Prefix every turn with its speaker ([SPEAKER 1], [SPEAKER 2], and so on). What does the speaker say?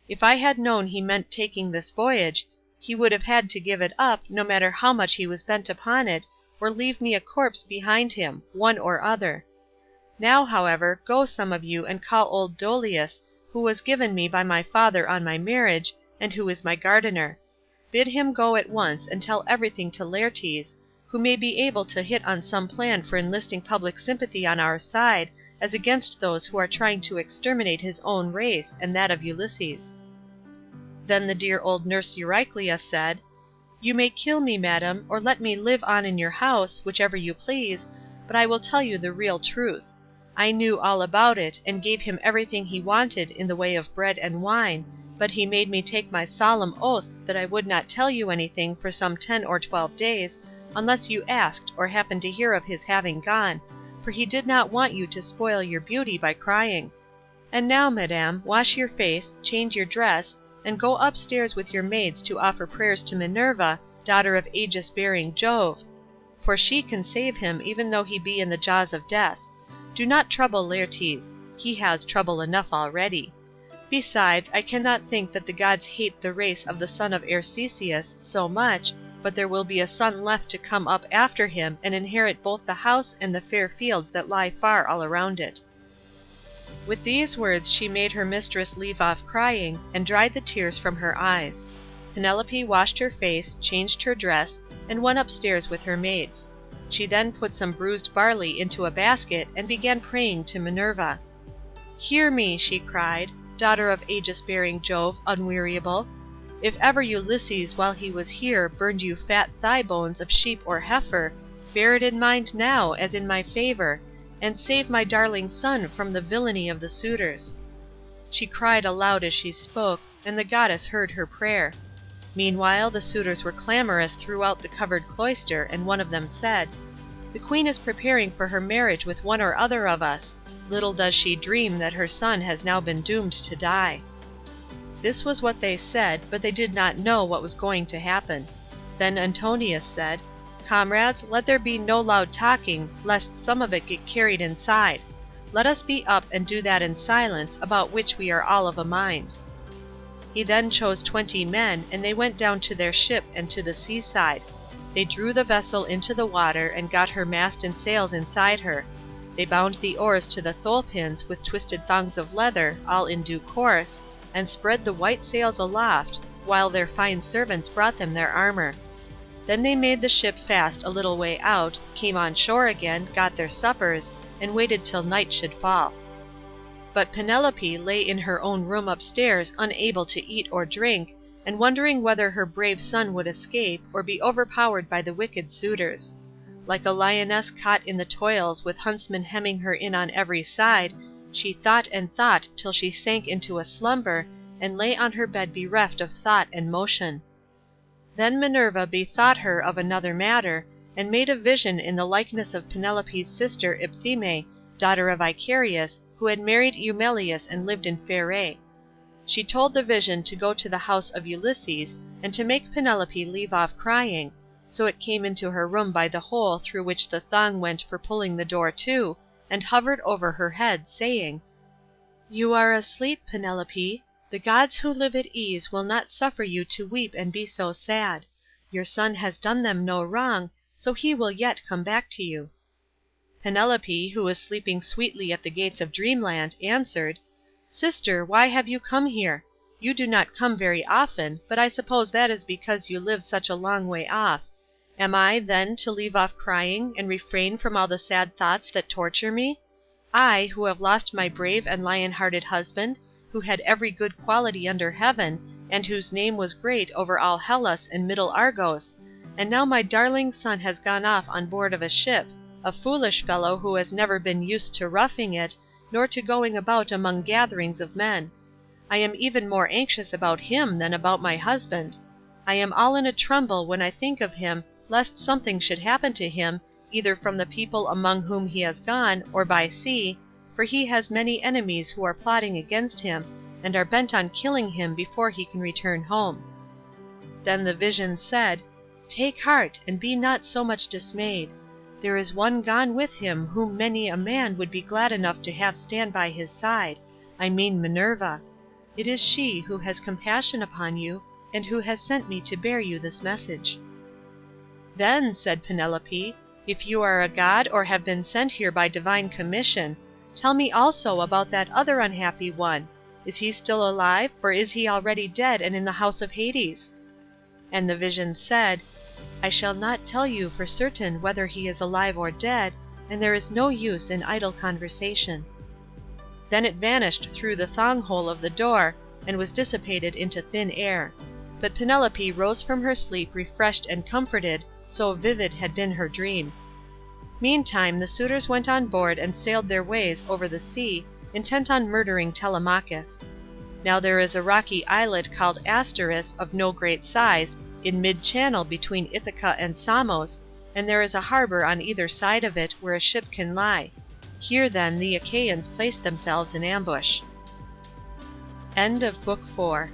[SPEAKER 1] If I had known he meant taking this voyage, he would have had to give it up, no matter how much he was bent upon it, or leave me a corpse behind him, one or other. Now, however, go some of you and call old Dolius, who was given me by my father on my marriage, and who is my gardener. Bid him go at once and tell everything to Laertes, who may be able to hit on some plan for enlisting public sympathy on our side, as against those who are trying to exterminate his own race and that of Ulysses." Then the dear old nurse Euryclea said, "You may kill me, madam, or let me live on in your house, whichever you please, but I will tell you the real truth. I knew all about it, and gave him everything he wanted in the way of bread and wine, but he made me take my solemn oath that I would not tell you anything for some 10 or 12 days, unless you asked or happened to hear of his having gone, for he did not want you to spoil your beauty by crying. And now, madam, wash your face, change your dress, and go upstairs with your maids to offer prayers to Minerva, daughter of aegis-bearing Jove, for she can save him even though he be in the jaws of death. Do not trouble Laertes, he has trouble enough already. Besides, I cannot think that the gods hate the race of the son of Arceisius so much, but there will be a son left to come up after him and inherit both the house and the fair fields that lie far all around it." With these words she made her mistress leave off crying, and dried the tears from her eyes. Penelope washed her face, changed her dress, and went upstairs with her maids. She then put some bruised barley into a basket, and began praying to Minerva. "Hear me," she cried, "daughter of aegis-bearing Jove, unweariable. If ever Ulysses while he was here burned you fat thigh bones of sheep or heifer, bear it in mind now as in my favour, and save my darling son from the villainy of the suitors." She cried aloud as she spoke, and the goddess heard her prayer. Meanwhile the suitors were clamorous throughout the covered cloister, and one of them said, "The queen is preparing for her marriage with one or other of us. Little does she dream that her son has now been doomed to die." This was what they said, but they did not know what was going to happen. Then Antonius said, "Comrades, let there be no loud talking, lest some of it get carried inside. Let us be up and do that in silence, about which we are all of a mind." He then chose 20 men, and they went down to their ship and to the seaside. They drew the vessel into the water, and got her mast and sails inside her. They bound the oars to the thole-pins with twisted thongs of leather, all in due course, and spread the white sails aloft, while their fine servants brought them their armour. Then they made the ship fast a little way out, came on shore again, got their suppers, and waited till night should fall. But Penelope lay in her own room upstairs, unable to eat or drink, and wondering whether her brave son would escape, or be overpowered by the wicked suitors. Like a lioness caught in the toils, with huntsmen hemming her in on every side, she thought and thought till she sank into a slumber, and lay on her bed bereft of thought and motion. Then Minerva bethought her of another matter, and made a vision in the likeness of Penelope's sister Ipthime, daughter of Icarius, who had married Eumelus and lived in Pherae. She told the vision to go to the house of Ulysses, and to make Penelope leave off crying, so it came into her room by the hole through which the thong went for pulling the door to, and hovered over her head, saying, "You are asleep, Penelope. The gods who live at ease will not suffer you to weep and be so sad. Your son has done them no wrong, so he will yet come back to you." Penelope, who was sleeping sweetly at the gates of Dreamland, answered, "Sister, why have you come here? You do not come very often, but I suppose that is because you live such a long way off. Am I, then, to leave off crying, and refrain from all the sad thoughts that torture me? I, who have lost my brave and lion-hearted husband, who had every good quality under heaven, and whose name was great over all Hellas and middle Argos, and now my darling son has gone off on board of a ship, a foolish fellow who has never been used to roughing it, nor to going about among gatherings of men. I am even more anxious about him than about my husband. I am all in a tremble when I think of him, lest something should happen to him, either from the people among whom he has gone, or by sea, for he has many enemies who are plotting against him, and are bent on killing him before he can return home." Then the vision said, "Take heart, and be not so much dismayed. There is one gone with him whom many a man would be glad enough to have stand by his side, I mean Minerva. It is she who has compassion upon you, and who has sent me to bear you this message." "Then," said Penelope, "if you are a god or have been sent here by divine commission, tell me also about that other unhappy one. Is he still alive, or is he already dead and in the house of Hades?" And the vision said, "I shall not tell you for certain whether he is alive or dead, and there is no use in idle conversation." Then it vanished through the thong-hole of the door, and was dissipated into thin air. But Penelope rose from her sleep refreshed and comforted, so vivid had been her dream. Meantime the suitors went on board and sailed their ways over the sea, intent on murdering Telemachus. Now there is a rocky islet called Asteris, of no great size, in mid-channel between Ithaca and Samos, and there is a harbour on either side of it where a ship can lie. Here then the Achaeans placed themselves in ambush. End of Book 4.